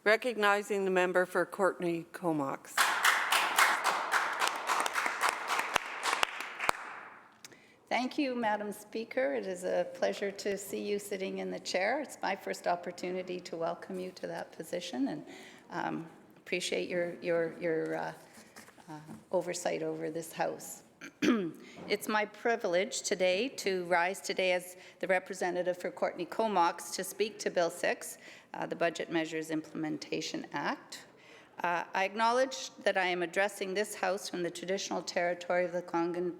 Recognizing the member for Courtenay-Comox. Thank you, Madam Speaker. It is a pleasure to see you sitting in the chair. It's my first opportunity to welcome you to that position, and appreciate your oversight over this House. It's my privilege today to rise today as the representative for Courtenay-Comox to speak to Bill 6, the Budget Measures Implementation Act. I acknowledge that I am addressing this House from the traditional territory of the Kongan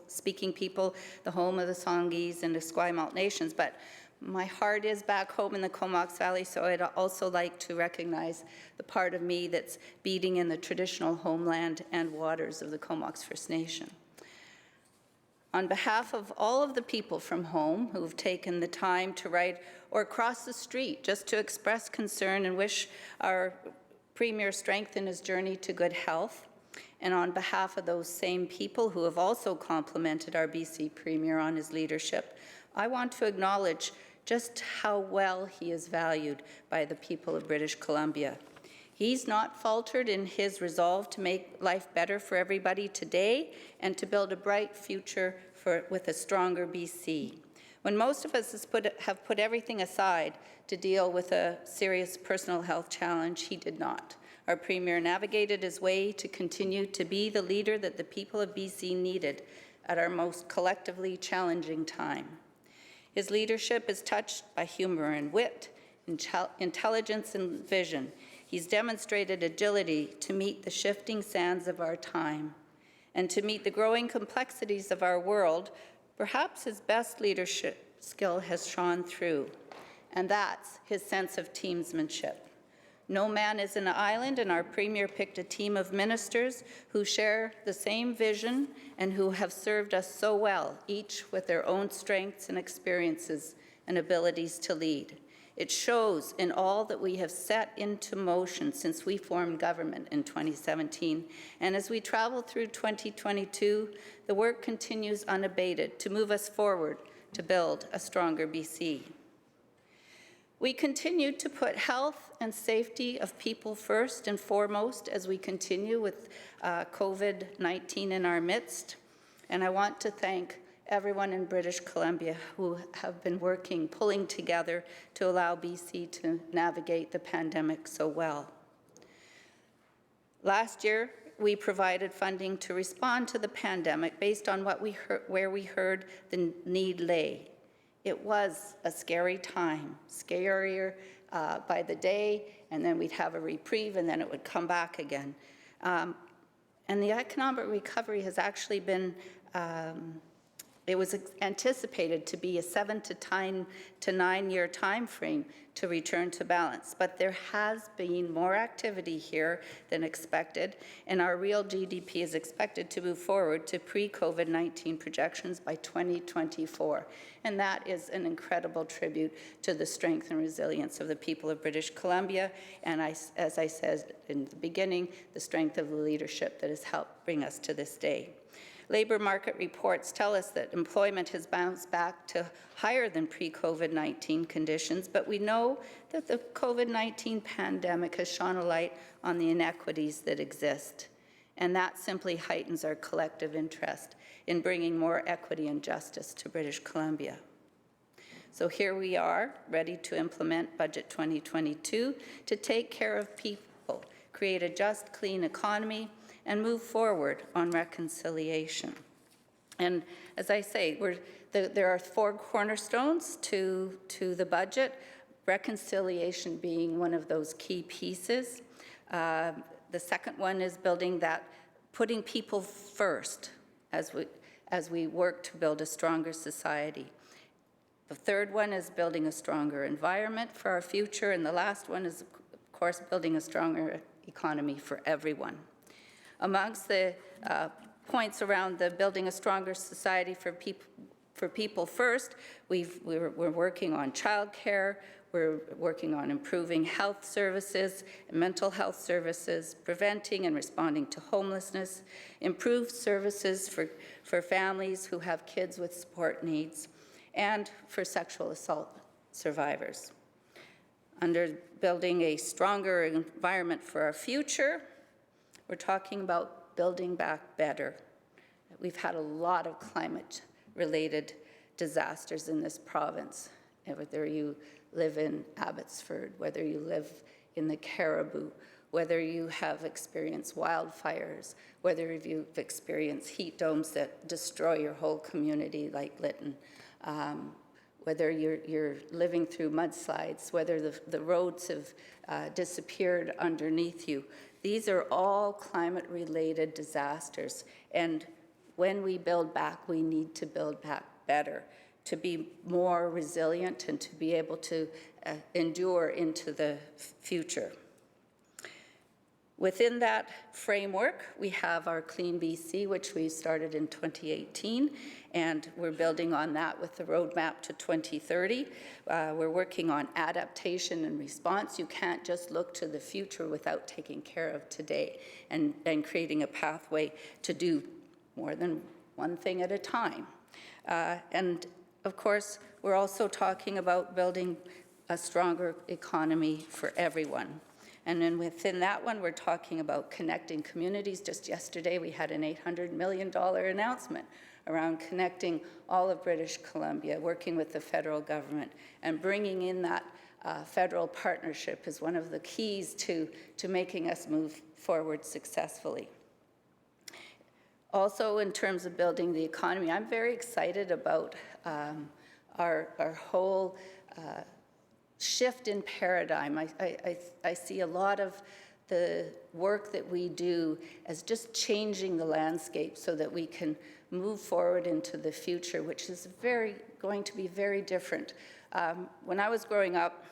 speaking people, the home of the Songhees and the Esquimalt nations, but my heart is back home in the Comox Valley, so I'd also like to recognize the part of me that's beating in the traditional homeland and waters of the Comox First Nation. On behalf of all of the people from home who've taken the time to write or cross the street just to express concern and wish our Premier strength in his journey to good health, and on behalf of those same people who have also complimented our BC Premier on his leadership, I want to acknowledge just how well he is valued by the people of British Columbia. He's not faltered in his resolve to make life better for everybody today and to build a bright future with a stronger BC. When most of us have put everything aside to deal with a serious personal health challenge, he did not. Our Premier navigated his way to continue to be the leader that the people of BC needed at our most collectively challenging time. His leadership is touched by humor and wit, intelligence and vision. He's demonstrated agility to meet the shifting sands of our time and to meet the growing complexities of our world. Perhaps his best leadership skill has shone through, and that's his sense of teamsmanship. No man is an island, and our Premier picked a team of ministers who share the same vision and who have served us so well, each with their own strengths and experiences and abilities to lead. It shows in all that we have set into motion since we formed government in 2017. And as we travel through 2022, the work continues unabated to move us forward to build a stronger BC. We continue to put health and safety of people first and foremost as we continue with COVID-19 in our midst. And I want to thank everyone in British Columbia who have been working, pulling together to allow BC to navigate the pandemic so well. Last year, we provided funding to respond to the pandemic based on where we heard the need lay. It was a scary time, scarier by the day, and then we'd have a reprieve, and then it would come back again. And the economic recovery has actually been it was anticipated to be a 7 to 9 year time frame to return to balance, but there has been more activity here than expected, and our real GDP is expected to move forward to pre-COVID-19 projections by 2024. And that is an incredible tribute to the strength and resilience of the people of British Columbia, and as I said in the beginning, the strength of the leadership that has helped bring us to this day. Labor market reports tell us that employment has bounced back to higher than pre-COVID-19 conditions, but we know that the COVID-19 pandemic has shone a light on the inequities that exist, and that simply heightens our collective interest in bringing more equity and justice to British Columbia. So here we are, ready to implement Budget 2022 to take care of people, create a just, clean economy, and move forward on reconciliation. And as I say, there are 4 cornerstones to the budget, reconciliation being one of those key pieces. The second one is putting people first as we work to build a stronger society. The third one is building a stronger environment for our future, and the last one is, of course, building a stronger economy for everyone. Amongst the points around the building a stronger society for people first, we're working on childcare, we're working on improving health services, mental health services, preventing and responding to homelessness, improved services for families who have kids with support needs, and for sexual assault survivors. Under building a stronger environment for our future, we're talking about building back better. We've had a lot of climate-related disasters in this province, whether you live in Abbotsford, whether you live in the Caribou, whether you have experienced wildfires, whether you've experienced heat domes that destroy your whole community like Lytton, whether you're living through mudslides, whether the roads have disappeared underneath you. These are all climate-related disasters. And when we build back, we need to build back better, to be more resilient and to be able to endure into the future. Within that framework, we have our Clean BC, which we started in 2018, and we're building on that with the roadmap to 2030. We're working on adaptation and response. You can't just look to the future without taking care of today and creating a pathway to do more than one thing at a time. And of course, we're also talking about building a stronger economy for everyone. And then within that one, we're talking about connecting communities. Just yesterday, we had an $800 million announcement around connecting all of British Columbia, working with the federal government, and bringing in that federal partnership is one of the keys to making us move forward successfully. Also, in terms of building the economy, I'm very excited about our whole shift in paradigm. I see a lot of the work that we do as just changing the landscape so that we can move forward into the future, which is going to be very different. When I was growing up,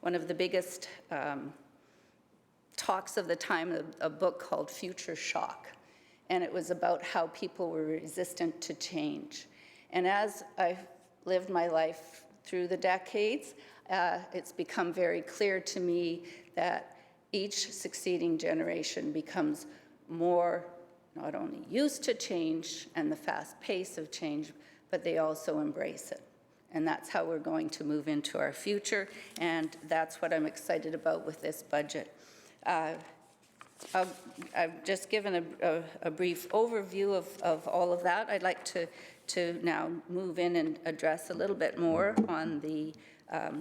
one of the biggest talks of the time, a book called Future Shock, and it was about how people were resistant to change. And as I've lived my life through the decades, it's become very clear to me that each succeeding generation becomes more not only used to change and the fast pace of change, but they also embrace it. And that's how we're going to move into our future, and that's what I'm excited about with this budget. I've just given a brief overview of all of that. I'd like to now move in and address a little bit more on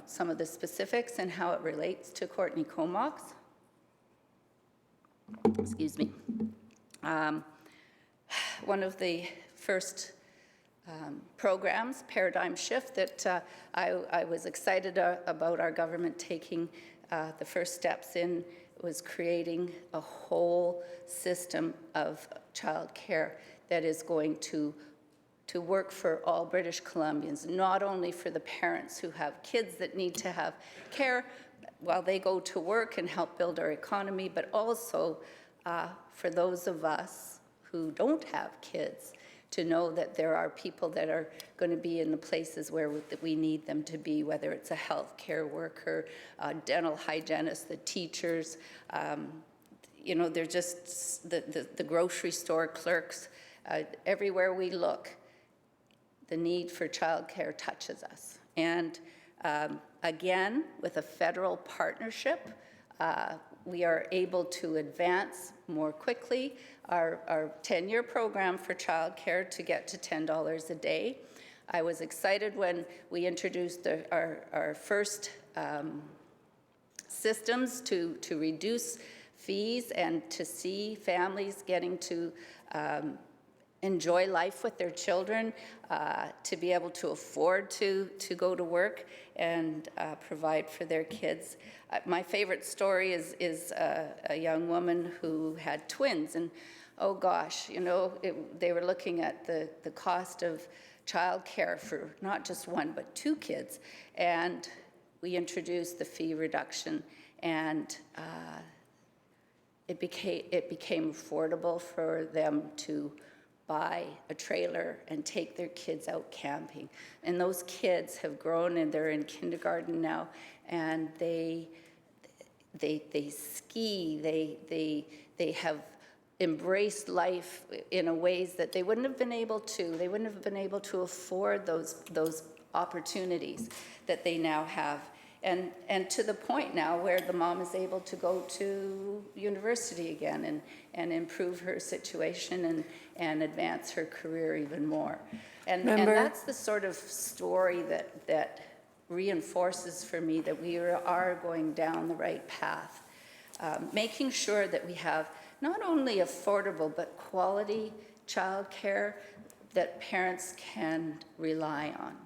some of the specifics and how it relates to Courtney Comox. Excuse me. One of the first programs, Paradigm Shift, that I was excited about our government taking the first steps in was creating a whole system of childcare that is going to work for all British Columbians, not only for the parents who have kids that need to have care while they go to work and help build our economy, but also for those of us who don't have kids, to know that there are people that are going to be in the places where we need them to be, whether it's a healthcare worker, a dental hygienist, the teachers, you know, they're just the grocery store clerks. Everywhere we look, the need for childcare touches us. And again, with a federal partnership, we are able to advance more quickly our 10-year program for childcare to get to $10 a day. I was excited when we introduced our first systems to reduce fees and to see families getting to enjoy life with their children, to be able to afford to go to work and provide for their kids. My favorite story is a young woman who had twins, and oh gosh, you know, they were looking at the cost of childcare for not just one but two kids, and we introduced the fee reduction, and it became affordable for them to buy a trailer and take their kids out camping. And those kids have grown and they're in kindergarten now, and they ski, they have embraced life in a ways that they wouldn't have been able to. They wouldn't have been able to afford those opportunities that they now have. and to the point now where the mom is able to go to university again and improve her situation and advance her career even more. And that's the sort of story that reinforces for me that we are going down the right path. Making sure that we have not only affordable but quality childcare that parents can rely on.